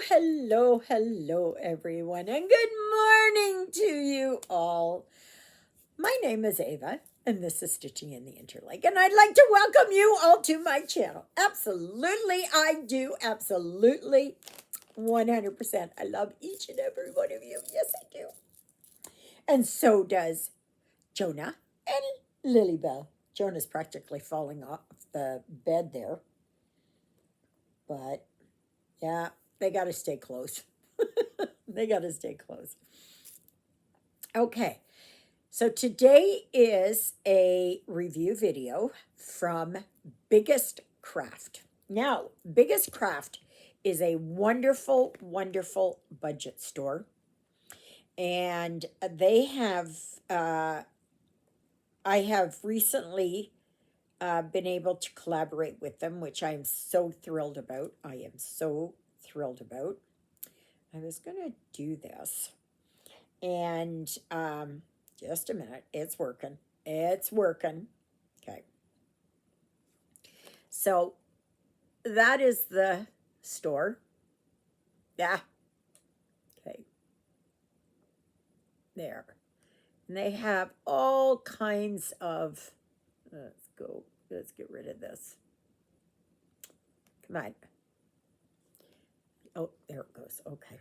Hello, everyone, and good morning to you all. My name is Ava, and this is Stitching in the Interlake, and I'd like to welcome you all to my channel. Absolutely, I do. Absolutely, 100%. I love each and every one of you. Yes, I do. And so does Jonah and Lilybell. Jonah's practically falling off the bed there, but yeah, they got to stay close. They got to stay close. Okay, so today is a review video from Biggest Craft. Now, Biggest Craft is a wonderful, wonderful budget store, and they have, I have recently been able to collaborate with them, which I'm so thrilled about. I am so thrilled about. I was going to do this. And just a minute, it's working. It's working. Okay. So that is the store. Yeah. Okay. There. And they have all kinds of, let's go, let's get rid of this. Come on. Oh, there it goes. Okay.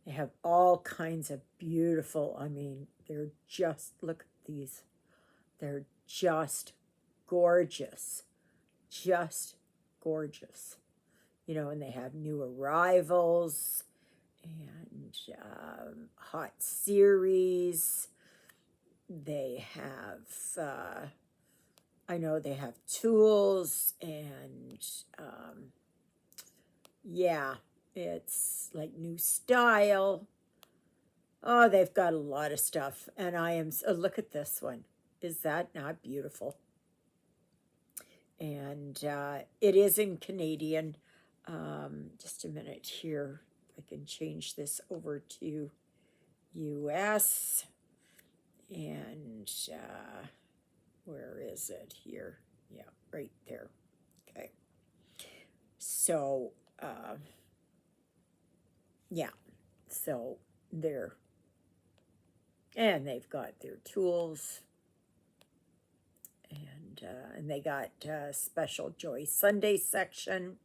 They have all kinds of beautiful, I mean, they're just, look at these. They're just gorgeous. Just gorgeous. You know, and they have new arrivals and hot series. They have, I know they have tools and, yeah, it's like new style. Oh, they've got a lot of stuff. And I am, look at this one. Is that not beautiful? And it is in Canadian. Just a minute here. I can change this over to US. And where is it here? Yeah, right there. Okay. So, yeah. So there. And they've got their tools. And they got special Joy Sunday section.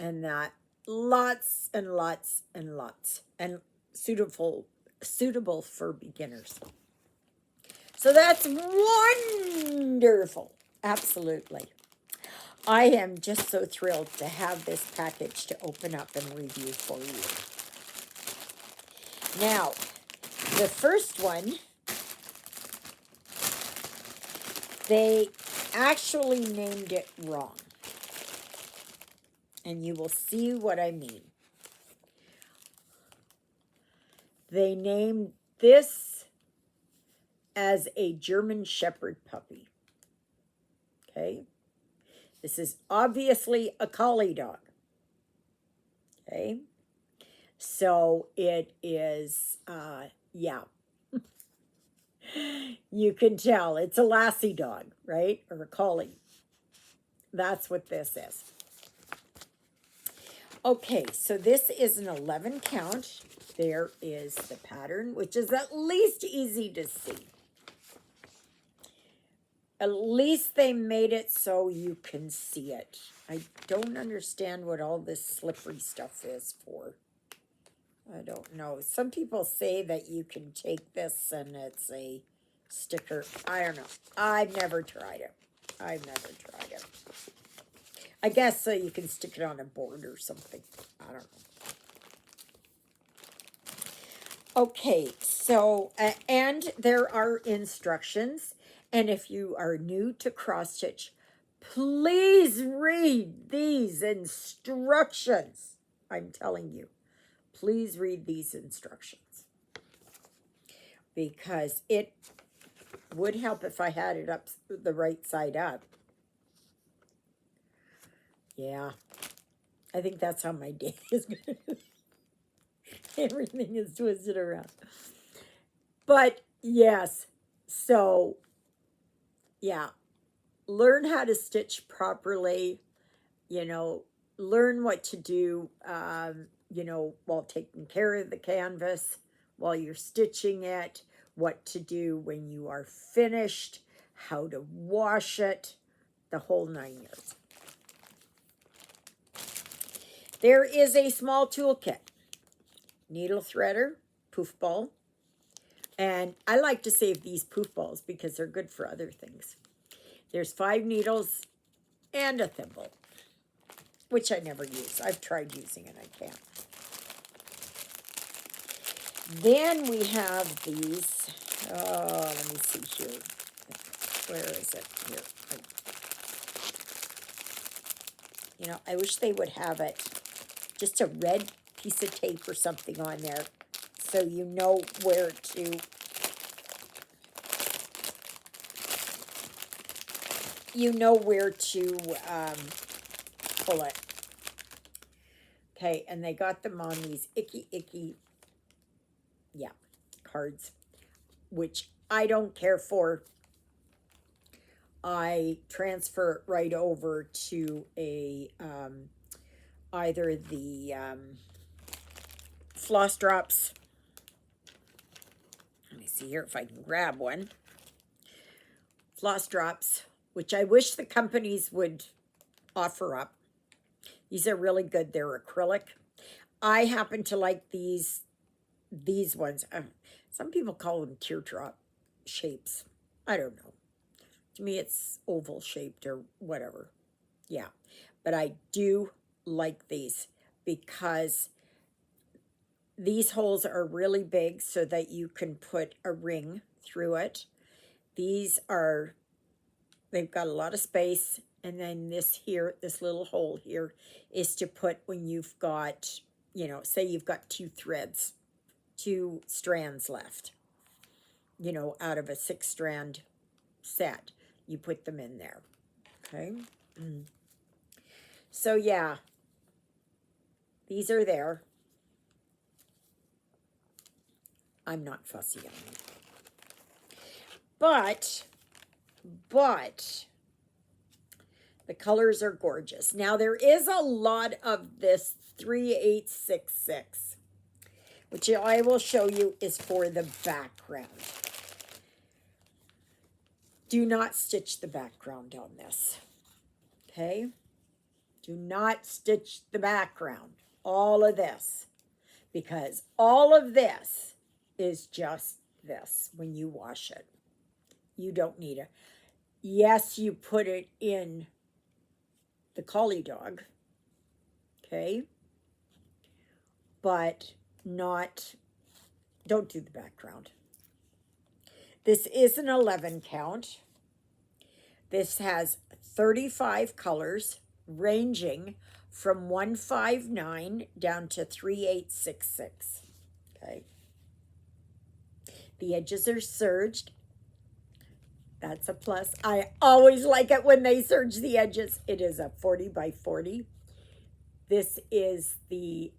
And that lots and lots and lots. And suitable for beginners. So that's wonderful. Absolutely. I am just so thrilled to have this package to open up and review for you. Now, the first one, they actually named it wrong. And you will see what I mean. They named this as a German Shepherd puppy. Okay? This is obviously a collie dog. Okay? So it is, yeah. You can tell it's a lassie dog, right? Or a collie. That's what this is. Okay, so this is an 11 count. There is the pattern, which is at least easy to see. At least they made it so you can see it. I don't understand what all this slippery stuff is for. I don't know. Some people say that you can take this and it's a sticker. I don't know. I've never tried it. I guess so you can stick it on a board or something. I don't know. Okay, so, and there are instructions. And if you are new to cross stitch, please read these instructions. I'm telling you, please read these instructions. Because it would help if I had it up the right side up. Yeah, I think that's how my day is going to everything is twisted around. But yes, so yeah, learn how to stitch properly, you know, learn what to do, while taking care of the canvas, while you're stitching it, what to do when you are finished, how to wash it, the whole 9 yards. There is a small toolkit, needle threader, poof ball, and I like to save these poof balls because they're good for other things. There's 5 needles and a thimble, which I never use. I've tried using it, I can't. Then we have these, let me see here. Where is it? Here. I wish they would have it, just a red piece of tape or something on there, so you know where to pull it. Okay, and they got them on these icky cards, which I don't care for. I transfer it right over to a either the floss drops. Let me see here if I can grab one. Floss drops, which I wish the companies would offer up. These are really good. They're acrylic. I happen to like these ones. Some people call them teardrop shapes. I don't know. To me, it's oval shaped or whatever. Yeah. But I do like these because these holes are really big so that you can put a ring through it. They've got a lot of space. And then this little hole here is to put when you've got, say you've got 2 strands left, out of a 6-strand set. You put them in there. Okay. So yeah, these are there. I'm not fussy on them. But the colors are gorgeous. Now there is a lot of this 3866, which I will show you is for the background. Do not stitch the background on this. Okay? Do not stitch the background. All of this. Because all of this is just this when you wash it. You don't need it. Yes, you put it in the collie dog. Okay? But don't do the background. This is an 11 count. This has 35 colors ranging from 159 down to 3866. Okay. The edges are serged. That's a plus. I always like it when they serge the edges. It is a 40 by 40. This is the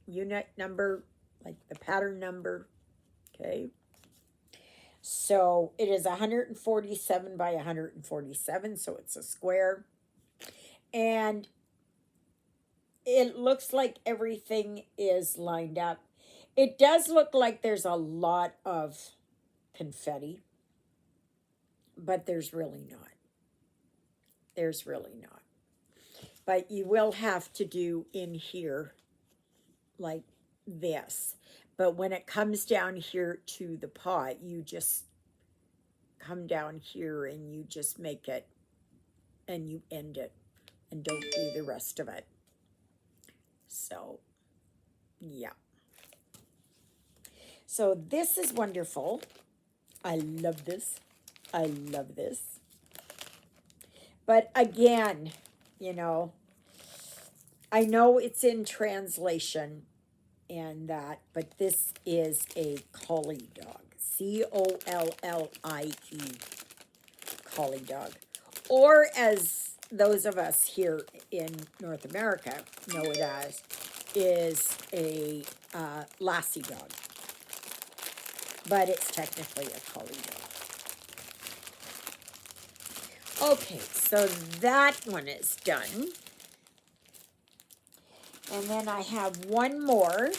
unit number, like the pattern number. Okay. So it is 147 by 147, so it's a square. And it looks like everything is lined up. It does look like there's a lot of confetti, but there's really not. There's really not. But you will have to do in here like this. But when it comes down here to the pot, you just come down here and you just make it and you end it and don't do the rest of it. So, yeah. So this is wonderful. I love this. I love this. But again, I know it's in translation and that, but this is a collie dog. C-O-L-L-I-E. Collie dog. Or as those of us here in North America know it as, is a lassie dog. But it's technically a collie dog. Okay, so that one is done. And then I have one more.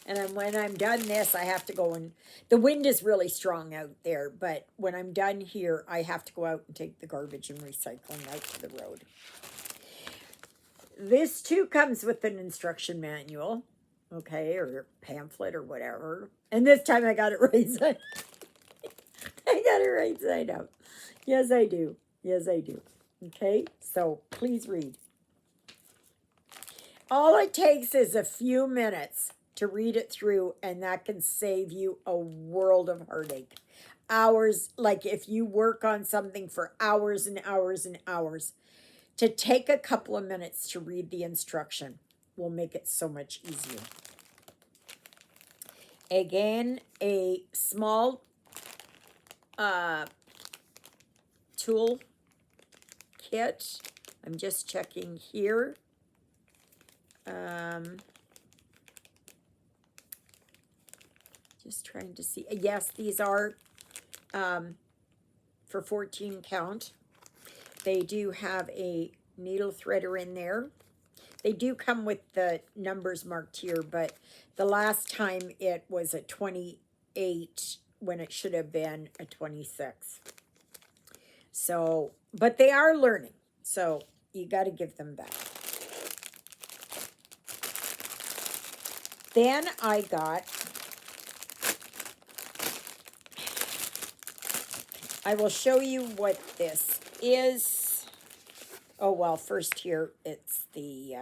And then when I'm done this, I have to go and, the wind is really strong out there, but when I'm done here, I have to go out and take the garbage and recycling out to the road. This too comes with an instruction manual, okay, or pamphlet or whatever. And this time I got it right side. I got it right side up. Yes, I do. Yes, I do. Okay, so please read. All it takes is a few minutes to read it through, and that can save you a world of heartache. Hours, like if you work on something for hours and hours and hours, to take a couple of minutes to read the instruction will make it so much easier. Again, a small tool kit. I'm just checking here. Just trying to see. Yes, these are for 14 count. They do have a needle threader in there. They do come with the numbers marked here, but the last time it was a 28 when it should have been a 26. So, but they are learning, so you got to give them that. Then I got, I will show you what this is. Oh, well, first here, it's the,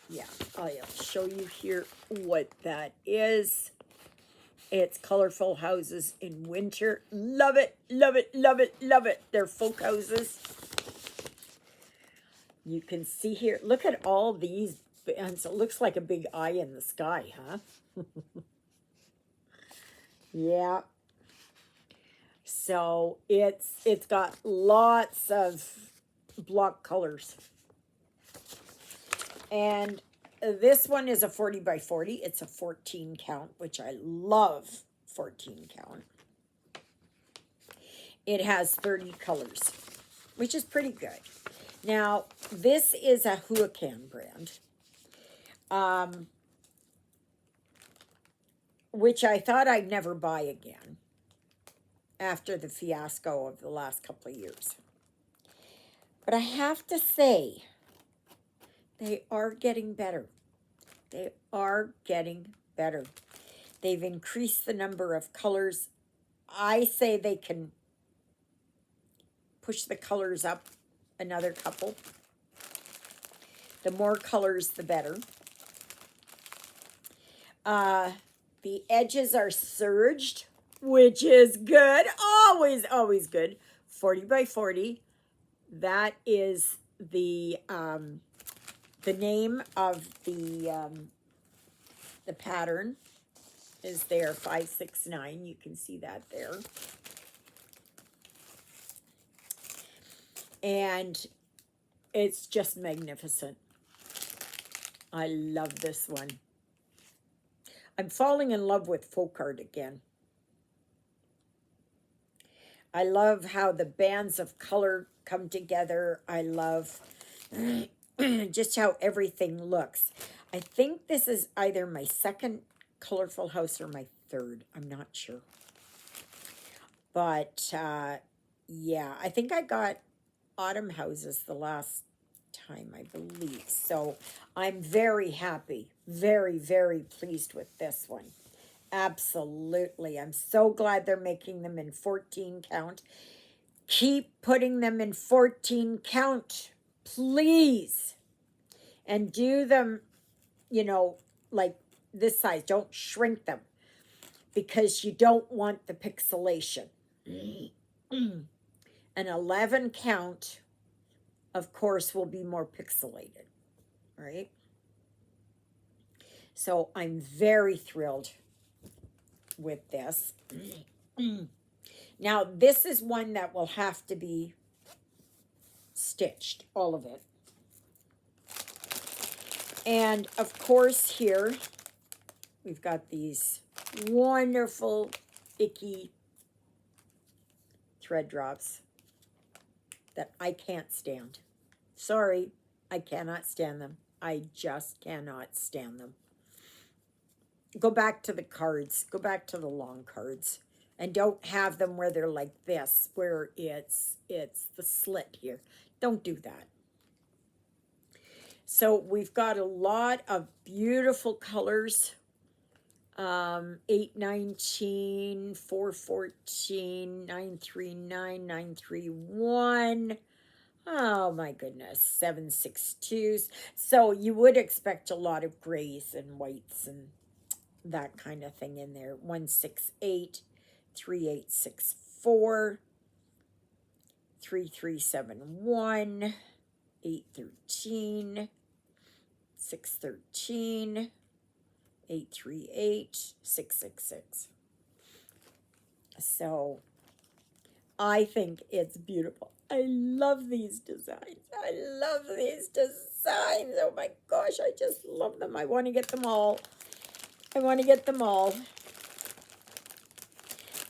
yeah, I'll show you here what that is. It's Colorful Houses in Winter. Love it, love it, love it, love it. They're folk houses. You can see here, look at all these bands. It looks like a big eye in the sky, huh? Yeah. So it's got lots of block colors. And this one is a 40 by 40. It's a 14 count, which I love 14 count. It has 30 colors, which is pretty good. Now, this is a Huacan brand, which I thought I'd never buy again after the fiasco of the last couple of years. But I have to say, they are getting better. They are getting better. They've increased the number of colors. I say they can push the colors up another couple. The more colors, the better. The edges are serged, which is good. Always, always good. 40 by 40. That is the name of the pattern is there, 569. You can see that there. And it's just magnificent. I love this one. I'm falling in love with folk art again. I love how the bands of color come together. I love just how everything looks. I think this is either my second colorful house or my third. I'm not sure. But, yeah, I think I got autumn houses the last time, I believe. So I'm very happy, very, very pleased with this one. Absolutely. I'm so glad they're making them in 14 count. Keep putting them in 14 count, please. And do them, you know, like this size. Don't shrink them because you don't want the pixelation. An 11 count, of course, will be more pixelated, right? So I'm very thrilled with this. Now, this is one that will have to be stitched, all of it. And, of course, here, we've got these wonderful, icky thread drops that I can't stand. Sorry, I cannot stand them. I just cannot stand them. Go back to the cards. Go back to the long cards. And don't have them where they're like this, where it's the slit here. Don't do that. So we've got a lot of beautiful colors. 819, 414, 939, 931. Oh my goodness, 762s. So you would expect a lot of grays and whites and that kind of thing in there. 168, 3864, 3371, 813, 613, 838, 666. So I think it's beautiful. I love these designs. I love these designs. Oh my gosh, I just love them. I want to get them all. I want to get them all.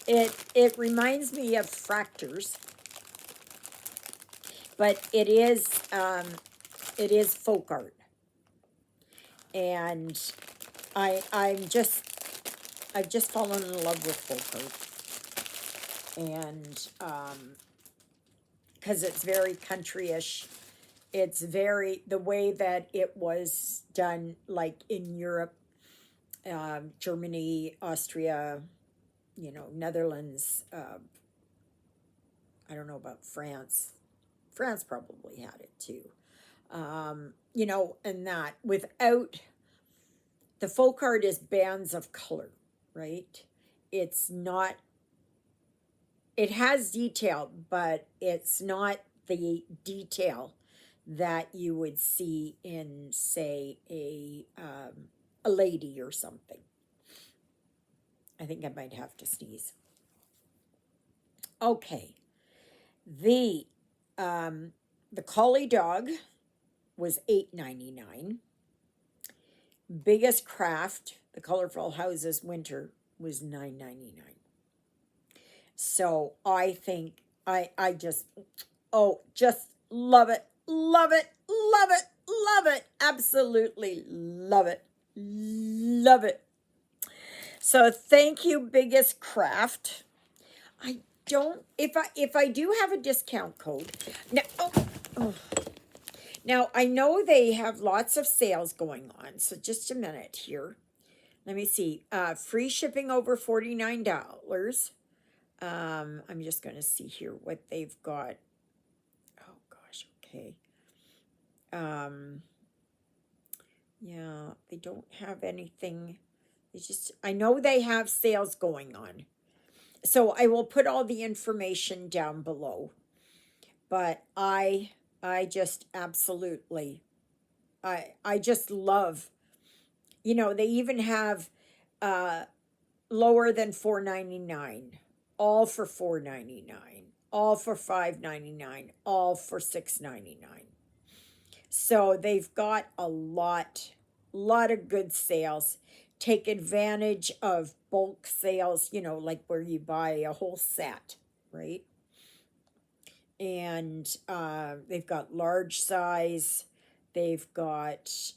It reminds me of Fractors, but it is folk art, and I've just fallen in love with folk art, and because it's very countryish. It's very, the way that it was done, like in Europe, Germany, Austria, Netherlands. I don't know about France. France probably had it too. And that without the folk art is bands of color, right? It's not, it has detail, but it's not the detail that you would see in, say, a lady or something. I think I might have to sneeze. Okay. The collie dog was $8.99. Biggest Craft, the Colorful Houses Winter, was $9.99. So I think I just love it, love it, love it, love it, absolutely love it, love it. So thank you, Biggest Craft. I don't, if I do have a discount code now I know they have lots of sales going on, so just a minute here. Let me see. Free shipping over $49. I'm just going to see here what they've got. Oh gosh, okay. Yeah, they don't have anything. I know they have sales going on. So I will put all the information down below. But I just absolutely, I just love, they even have lower than $4.99, all for $4.99, all for $5.99, all for $6.99. So they've got a lot of good sales. Take advantage of bulk sales, like where you buy a whole set, right? And they've got large size. They've got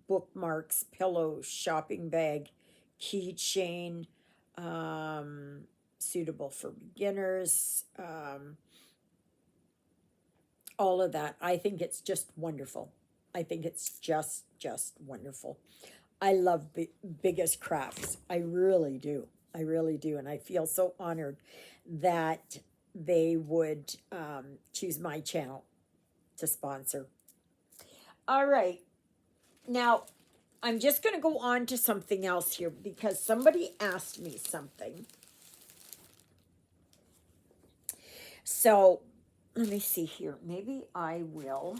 bookmarks, pillows, shopping bag, keychain, suitable for beginners, all of that. I think it's just wonderful. I think it's just wonderful. I love Biggest Crafts. I really do. I really do. And I feel so honored that they would choose my channel to sponsor. All right. Now, I'm just going to go on to something else here because somebody asked me something. So, let me see here. Maybe I will.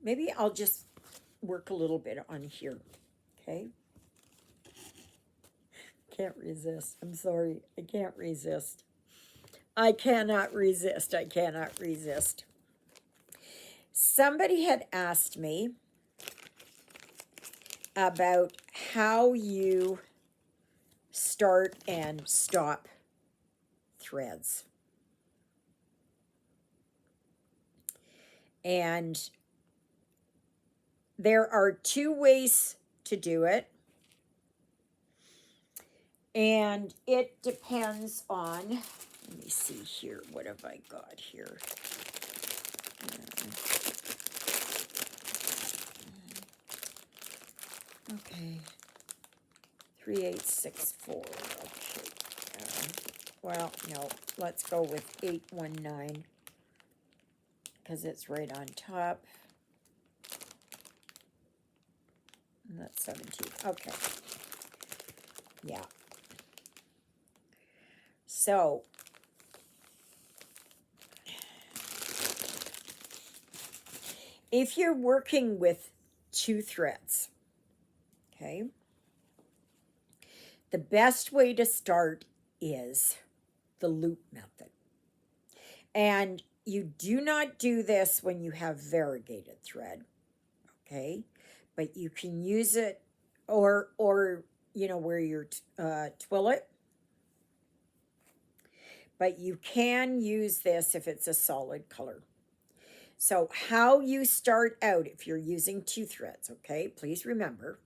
Maybe I'll just work a little bit on here. Okay? Can't resist. I'm sorry. I can't resist. I cannot resist. I cannot resist. Somebody had asked me about how you start and stop threads. And there are 2 ways to do it. And it depends on, let me see here, what have I got here? Okay, 3864. Okay. Well, no, let's go with 819 because it's right on top. And that's 17. Okay. Yeah. So if you're working with 2 threads, okay, the best way to start is the loop method. And you do not do this when you have variegated thread, okay? But you can use it, or you know, where you're twill it. But you can use this if it's a solid color. So how you start out if you're using 2 threads, okay? Please remember,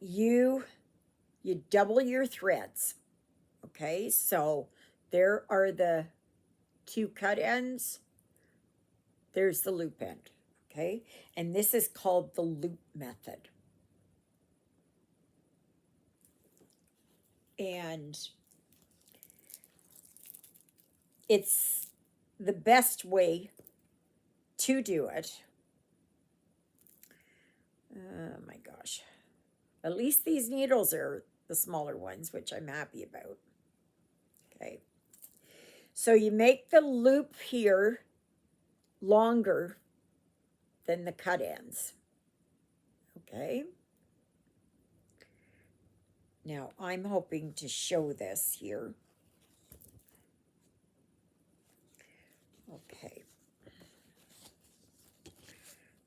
you double your threads, okay? So there are the 2 cut ends, there's the loop end, okay? And this is called the loop method. And it's the best way to do it. Oh my gosh. At least these needles are the smaller ones, which I'm happy about. Okay. So you make the loop here longer than the cut ends. Okay. Now I'm hoping to show this here. Okay.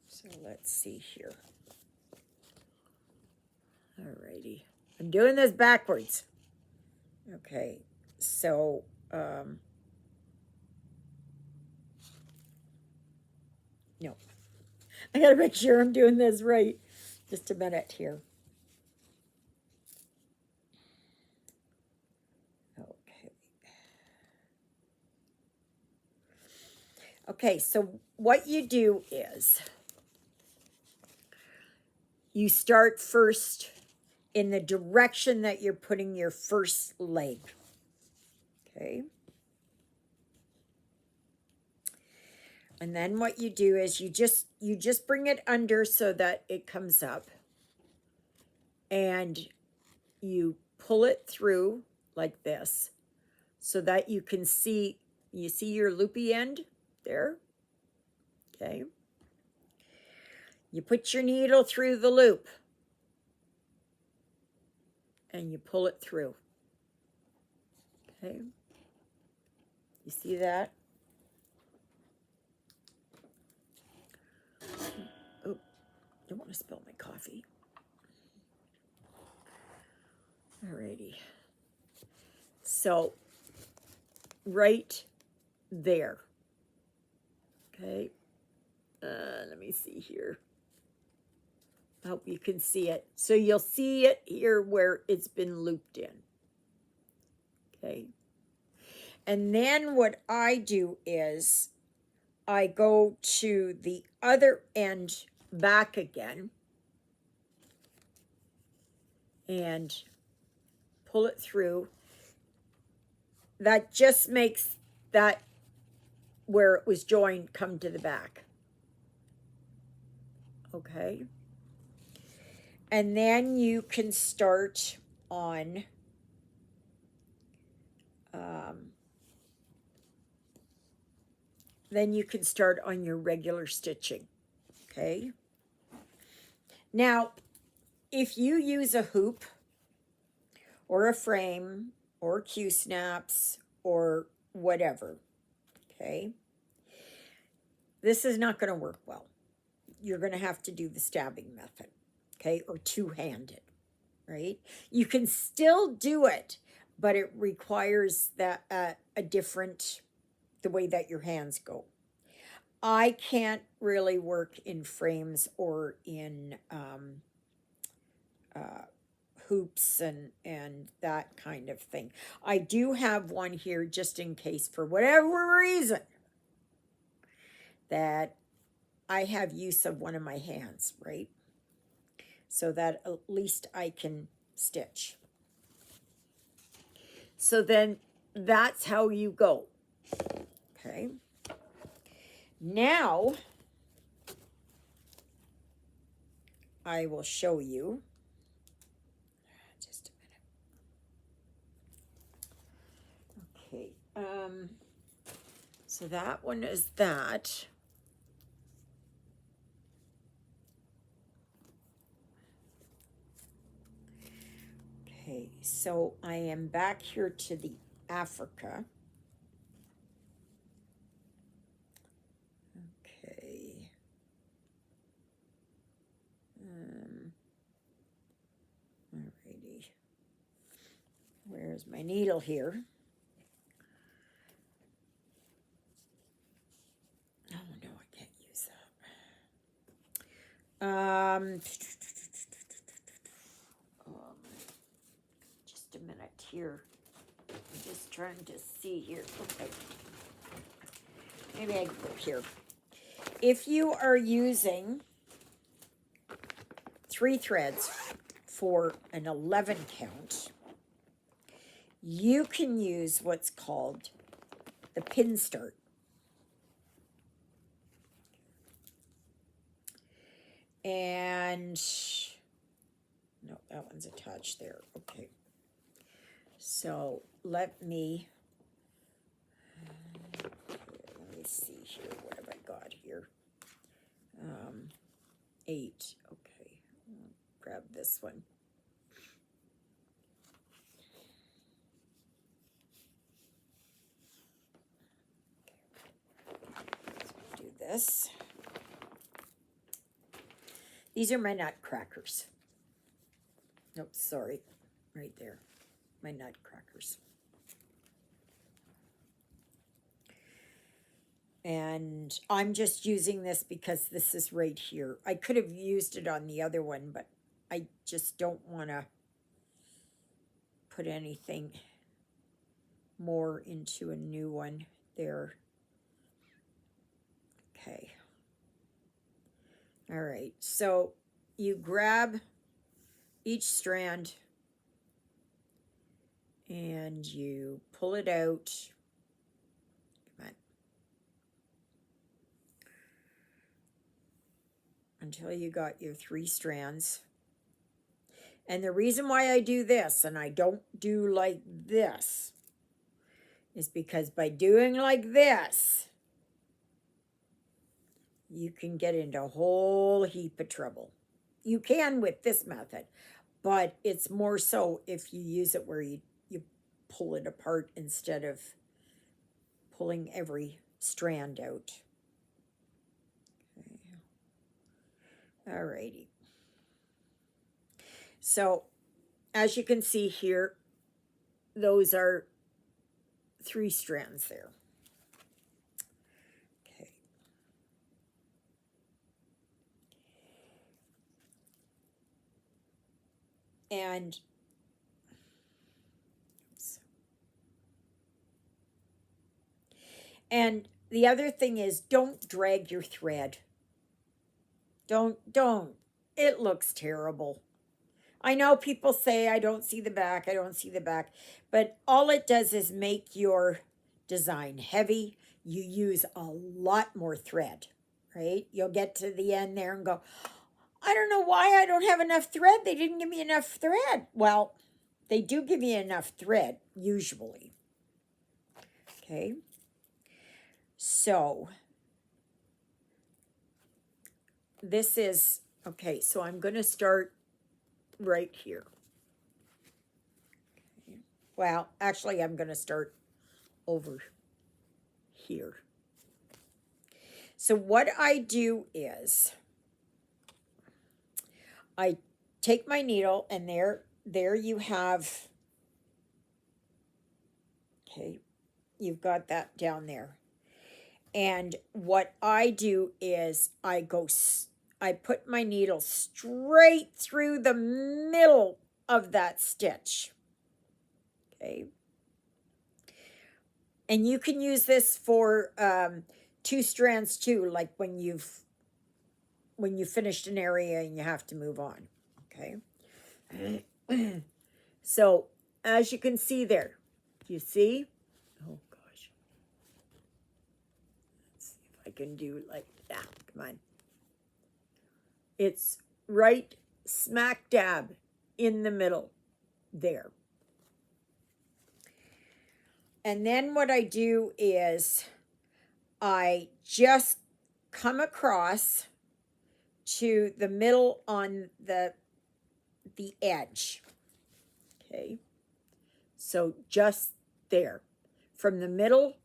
So let's see here. Alrighty. I'm doing this backwards. Okay. So, no. I gotta make sure I'm doing this right. Just a minute here. Okay. Okay, so what you do is you start first in the direction that you're putting your first leg. Okay. And then what you do is you just bring it under so that it comes up. And you pull it through like this so that you can see, you see your loopy end there? Okay. You put your needle through the loop and you pull it through. Okay. You see that? Oh, don't want to spill my coffee. Alrighty. So, right there. Okay. Let me see here. I hope you can see it. So you'll see it here where it's been looped in. Okay. And then what I do is I go to the other end back again and pull it through. That just makes that where it was joined come to the back. Okay. And then you can start on your regular stitching. Okay. Now, if you use a hoop or a frame or Q-snaps or whatever, okay, this is not going to work well. You're going to have to do the stabbing method. okay, or two-handed, right? You can still do it, but it requires that a different, the way that your hands go. I can't really work in frames or in hoops and that kind of thing. I do have one here just in case, for whatever reason, that I have use of one of my hands, right? So that at least I can stitch. So then that's how you go. Okay. Now I will show you. Just a minute. Okay. So that one is that. Okay, so I am back here to the Africa. Okay. Alrighty. Where's my needle here? Oh no, I can't use that. Just a minute here. I'm just trying to see here. Okay. Maybe I can go here. If you are using 3 threads for an 11 count, you can use what's called the pin start. And no, that one's attached there. Okay. So let me see here. What have I got here? 8. Okay. I'll grab this one. So do this. These are my nutcrackers. Nope, sorry. Right there. My nutcrackers. And I'm just using this because this is right here. I could have used it on the other one, but I just don't want to put anything more into a new one there. Okay. All right, so you grab each strand and you pull it out. Come on. Until you got your 3 strands. And the reason why I do this and I don't do like this is because by doing like this, you can get into a whole heap of trouble. You can with this method, but it's more so if you use it where you pull it apart instead of pulling every strand out. Okay. Alrighty. So, as you can see here, those are 3 strands there. Okay. And the other thing is, don't drag your thread. Don't. It looks terrible. I know people say I don't see the back, but all it does is make your design heavy. You use a lot more thread, right? You'll get to the end there and go, I don't know why I don't have enough thread. They didn't give me enough thread. Well, they do give you enough thread, usually. Okay. So, this is, okay, so I'm going to start right here. Okay. Well, actually, I'm going to start over here. So what I do is I take my needle, and there you have, okay, you've got that down there. And what I do is I put my needle straight through the middle of that stitch. Okay. And you can use this for 2 strands too, like when you finished an area and you have to move on. Okay. So as you can see there, you see? Oh gosh. Let's see if I can do like that. Come on. It's right smack dab in the middle there. And then what I do is I just come across to the middle on the edge. Okay. So just there, from the middle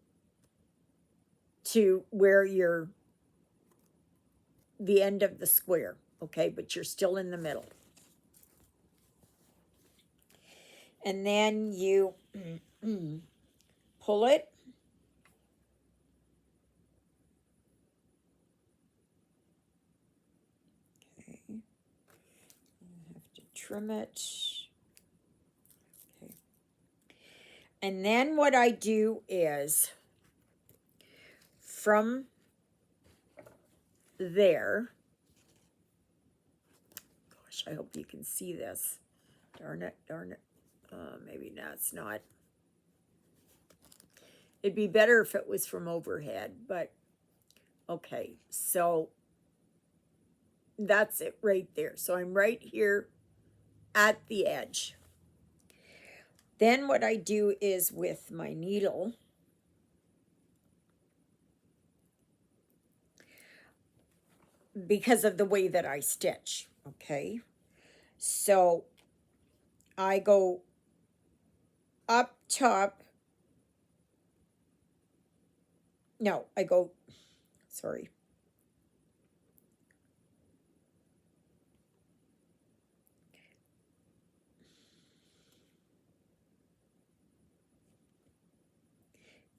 to where you're the end of the square. Okay, but you're still in the middle. And then you pull it. Okay. I have to trim it. Okay. And then what I do is from there, gosh, I hope you can see this. Darn it, darn it. Maybe that's not. It'd be better if it was from overhead, but okay, so that's it right there. So I'm right here at the edge. Then what I do is with my needle, because of the way that I stitch, okay? So I go up top. No, I go, sorry.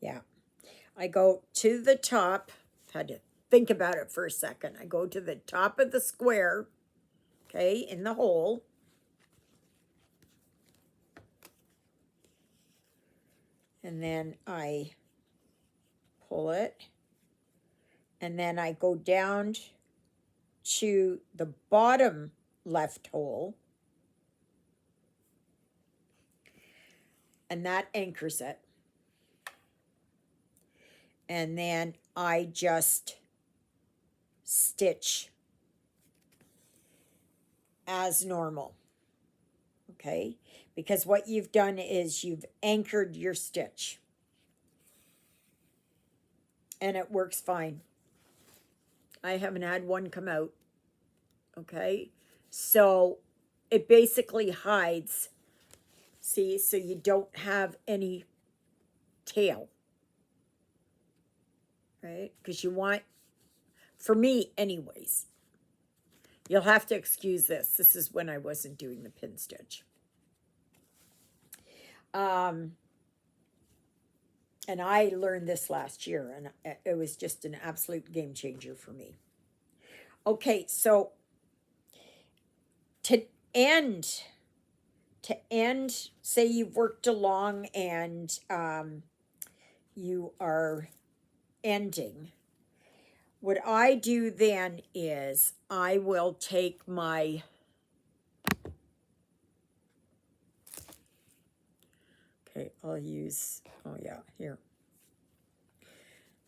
Yeah, I go to the top. Had to think about it for a second. I go to the top of the square, okay, in the hole. And then I pull it. And then I go down to the bottom left hole. And that anchors it. And then I just stitch as normal. Okay? Because what you've done is you've anchored your stitch. And it works fine. I haven't had one come out. Okay? So it basically hides. See? So you don't have any tail. Right? Because you want, for me anyways, you'll have to excuse this. This is when I wasn't doing the pin stitch. And I learned this last year, and it was just an absolute game changer for me. Okay, so to end, say you've worked along and you are ending. What I do then is I will take my I'll use, oh yeah, here.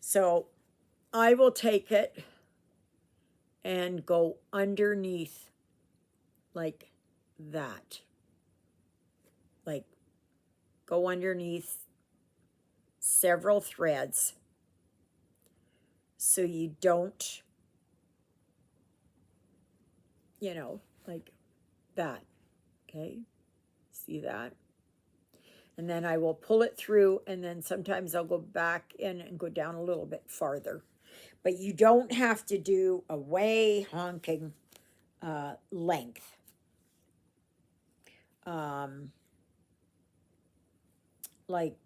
So I will take it and go underneath like that. Like go underneath several threads so you don't, like that. Okay, see that? And then I will pull it through, and then sometimes I'll go back in and go down a little bit farther. But you don't have to do a way honking length. like,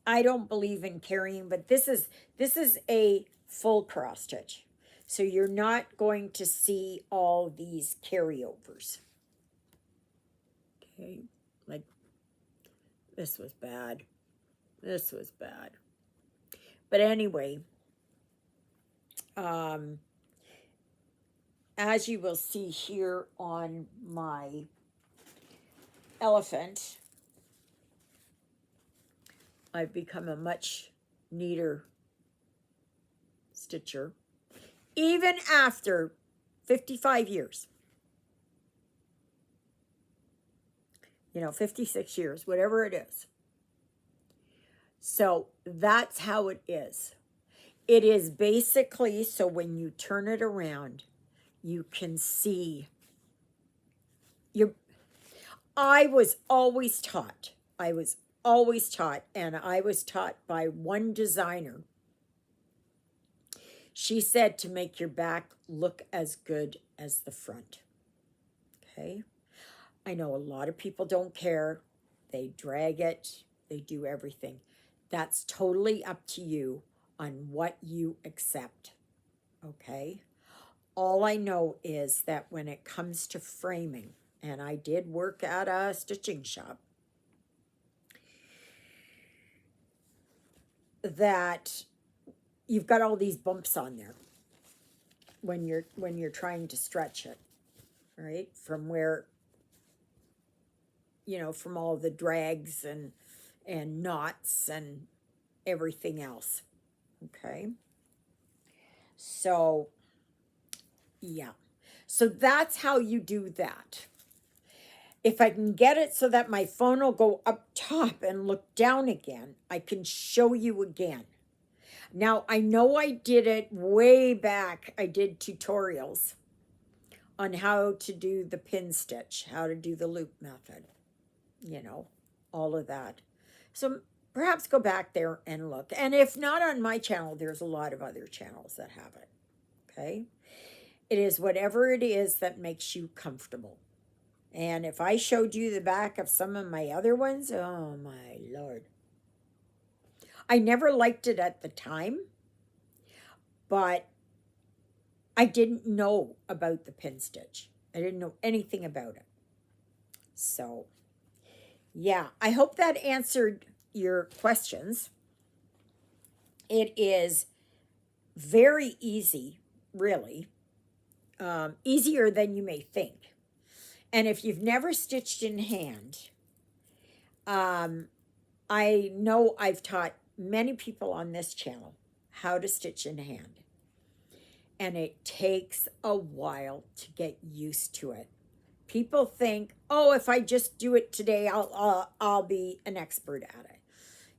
I don't believe in carrying, but this is a full cross stitch. So you're not going to see all these carryovers. Okay, like this was bad. This was bad. But anyway, as you will see here on my elephant, I've become a much neater stitcher, even after 55 years. 56 years, whatever it is. So that's how it is. It is basically, so when you turn it around, you can see I was always taught, and I was taught by one designer. She said to make your back look as good as the front. Okay? I know a lot of people don't care. They drag it, they do everything. That's totally up to you on what you accept. Okay? All I know is that when it comes to framing, and I did work at a stitching shop, that you've got all these bumps on there when you're trying to stretch it, right? From where, from all the drags and knots and everything else. Okay. So, yeah. So that's how you do that. If I can get it so that my phone will go up top and look down again, I can show you again. Now, I know I did it way back. I did tutorials on how to do the pin stitch, how to do the loop method, all of that. So perhaps go back there and look. And if not on my channel, there's a lot of other channels that have it. Okay? It is whatever it is that makes you comfortable. And if I showed you the back of some of my other ones, oh my Lord. I never liked it at the time, but I didn't know about the pin stitch. I didn't know anything about it. So, yeah, I hope that answered your questions. It is very easy, really, easier than you may think. And if you've never stitched in hand, I know I've taught many people on this channel how to stitch in hand. And it takes a while to get used to it. People think, oh, if I just do it today, I'll be an expert at it.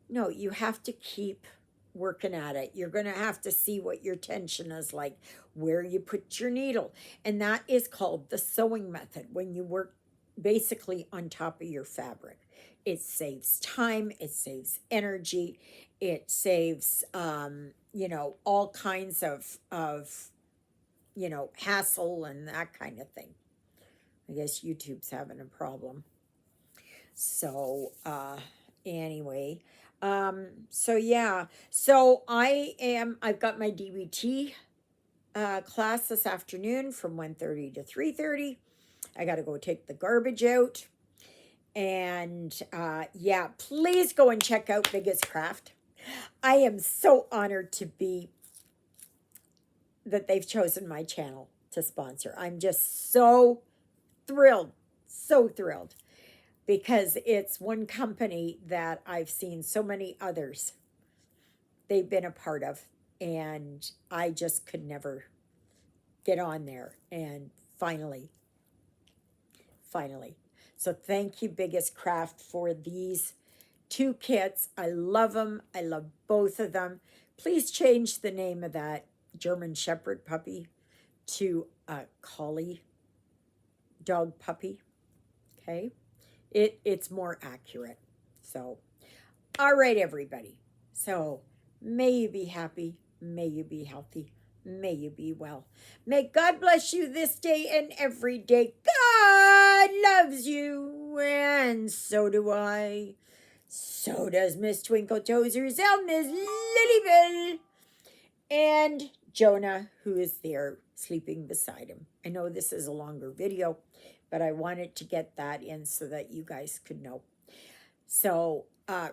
No, you have to keep working at it. You're going to have to see what your tension is like, where you put your needle. And that is called the sewing method, when you work basically on top of your fabric. It saves time, it saves energy, it saves, all kinds of hassle and that kind of thing. I guess YouTube's having a problem. So, anyway, so yeah, so I've got my DBT class this afternoon from 1:30 to 3:30. I got to go take the garbage out. And yeah, please go and check out Biggest Craft. I am so honored that they've chosen my channel to sponsor. I'm just so thrilled, because it's one company that I've seen so many others they've been a part of, and I just could never get on there. And finally. So thank you, Biggest Craft, for these 2 kits. I love them. I love both of them. Please change the name of that German Shepherd puppy to a collie dog puppy. Okay? It's more accurate. So, all right, everybody. So, may you be happy. May you be healthy. May you be well. May God bless you this day and every day. God loves you, and so do I. So does Miss Twinkle Toes herself, Miss Lilybell, and Jonah, who is there sleeping beside him. I know this is a longer video, but I wanted to get that in so that you guys could know. So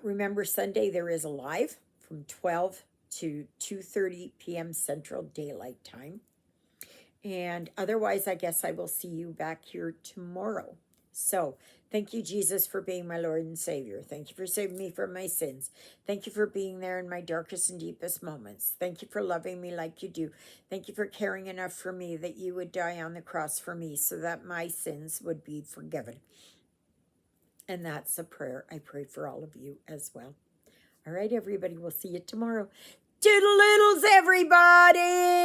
remember, Sunday there is a live from 12 to 2:30 p.m. Central Daylight Time. And otherwise, I guess I will see you back here tomorrow. So, thank you, Jesus, for being my Lord and Savior. Thank you for saving me from my sins. Thank you for being there in my darkest and deepest moments. Thank you for loving me like you do. Thank you for caring enough for me that you would die on the cross for me so that my sins would be forgiven. And that's a prayer I pray for all of you as well. All right, everybody, we'll see you tomorrow. Toodle-oodles, everybody!